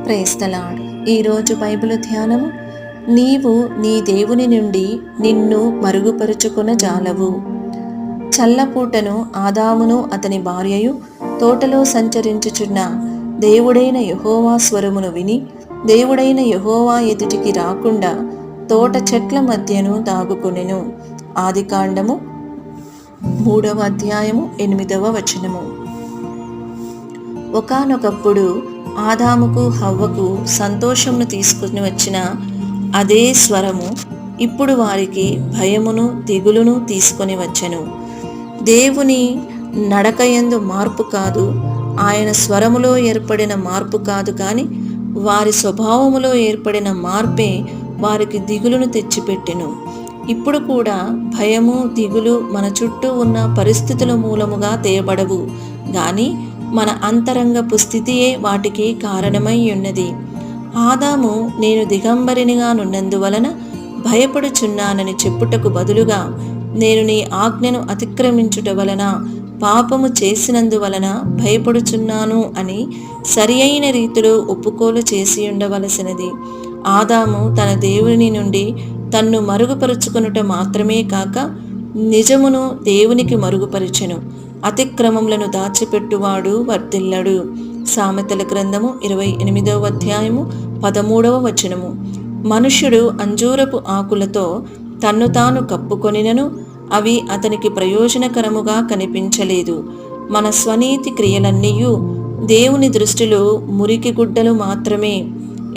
Praise the Lord. ఈరోజు Bible ధ్యానము, నీవు నీ దేవుని నుండి నిన్ను మరుగుపరుచుకొన జాలవు. చల్లపూటను ఆదామును అతని భార్యయు తోటలో సంచరించుచున్న దేవుడైన యెహోవా స్వరమును విని, దేవుడైన యెహోవా ఎదుటికి రాకుండా తోట చెట్ల మధ్యను దాగుకొనెను. ఆదికాండము 3వ అధ్యాయము 8వ వచనము. ఒకానొకప్పుడు ఆదాముకు హవ్వకు సంతోషమును తీసుకుని వచ్చిన అదే స్వరము ఇప్పుడు వారికి భయమును దిగులును తీసుకొని వచ్చెను. దేవుని నడకయందు మార్పు కాదు, ఆయన స్వరములో ఏర్పడిన మార్పు కాదు, కానీ వారి స్వభావములో ఏర్పడిన మార్పే వారికి దిగులును తెచ్చిపెట్టెను. ఇప్పుడు కూడా భయము దిగులు మన చుట్టూ ఉన్న పరిస్థితుల మూలముగా తేయబడవు, కానీ మన అంతరంగపు స్థితియే వాటికి కారణమై ఉన్నది. ఆదాము నేను దిగంబరినిగా నున్నందువలన భయపడుచున్నానని చెప్పుటకు బదులుగా, నేను నీ ఆజ్ఞను అతిక్రమించుట వలన పాపము చేసినందువలన భయపడుచున్నాను అని సరి అయిన రీతిలో ఒప్పుకోలు చేసి ఉండవలసినది. ఆదాము తన దేవుని నుండి తన్ను మరుగుపరుచుకొనుట మాత్రమే కాక నిజమును దేవునికి మరుగుపరిచెను. అతిక్రమములను దాచిపెట్టువాడు వర్ధిల్లడు. సామెతల గ్రంథము 28వ అధ్యాయము 13వ వచనము. మనుష్యుడు అంజూరపు ఆకులతో తన్ను తాను కప్పుకొనినను అవి అతనికి ప్రయోజనకరముగా కనిపించలేదు. మన స్వనీతి క్రియలన్నీయు దేవుని దృష్టిలో మురికి గుడ్డలు మాత్రమే.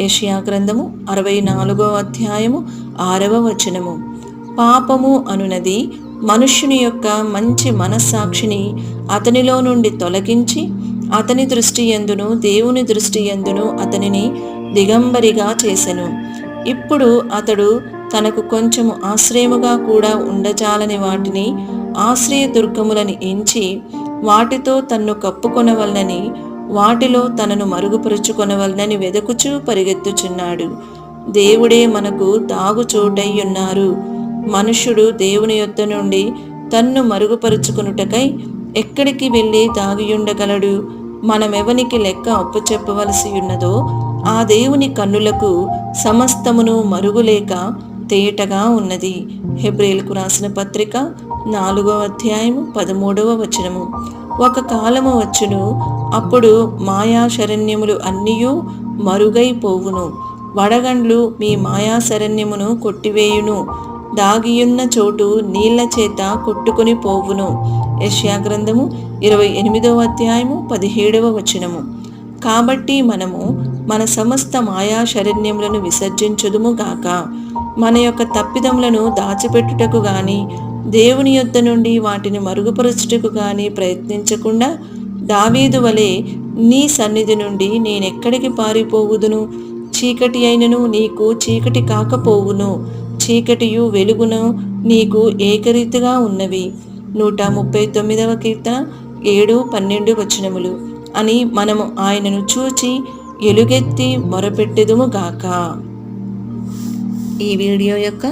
యెషయా గ్రంథము 64వ అధ్యాయము 6వ వచనము. పాపము అనునది మనుష్యుని యొక్క మంచి మనస్సాక్షిని అతనిలో నుండి తొలగించి అతని దృష్టి యందును దేవుని దృష్టి యందును అతనిని దిగంబరిగా చేసెను. ఇప్పుడు అతడు తనకు కొంచెము ఆశ్రయముగా కూడా ఉండజాలని వాటిని ఆశ్రయదుర్గములని ఎంచి వాటితో తన్ను కప్పుకొనవలనని, వాటిలో తనను మరుగుపరుచుకొనవలనని వెదకుచూ పరిగెత్తుచున్నాడు. దేవుడే మనకు దాగుచోటై ఉన్నారు. మనుష్యుడు దేవుని యొద్ద నుండి తన్ను మరుగుపరుచుకొనుటకై ఎక్కడికి వెళ్ళి దాగియుండగలడు? మనమెవనికి లెక్క అప్పచెప్పవలసి ఉన్నదో ఆ దేవుని కన్నులకు సమస్తమును మరుగులేక తేటగా ఉన్నది. హెబ్రీయులకు రాసిన పత్రిక 4వ అధ్యాయము 13వ వచనము. ఒక కాలము వచ్చును, అప్పుడు మాయాశరణ్యములు అన్నీయూ మరుగైపోవును. వడగండ్లు మీ మాయాశరణ్యమును కొట్టివేయును. దాగియున్న చోటు నీళ్ల చేత కొట్టుకుని పోవును. యెషయా గ్రంథము 28వ అధ్యాయము 17వ వచనము. కాబట్టి మనము మన సమస్త మాయా శరణ్యములను విసర్జించుదుము గాక. మన యొక్క తప్పిదములను దాచిపెట్టుటకు గాని దేవుని యొద్ద నుండి వాటిని మరుగుపరచుటకు గాని ప్రయత్నించకుండా, దావీదు వలె నీ సన్నిధి నుండి నేనెక్కడికి పారిపోవుదును? చీకటి అయినను నీకు చీకటి కాకపోవును, చీకటియు వెలుగును నీకు ఏకరీతిగా ఉన్నవి. 139వ కీర్తన 7-12 వచనములు అని మనము ఆయనను చూచి ఎలుగెత్తి మొరపెట్టెదుము గాక. ఈ వీడియో యొక్క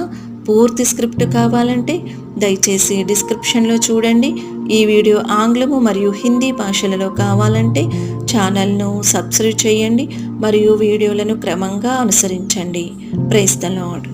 పూర్తి స్క్రిప్ట్ కావాలంటే దయచేసి డిస్క్రిప్షన్లో చూడండి. ఈ వీడియో ఆంగ్లము మరియు హిందీ భాషలలో కావాలంటే ఛానల్ను సబ్స్క్రైబ్ చేయండి మరియు వీడియోలను క్రమంగా అనుసరించండి. Praise the lord.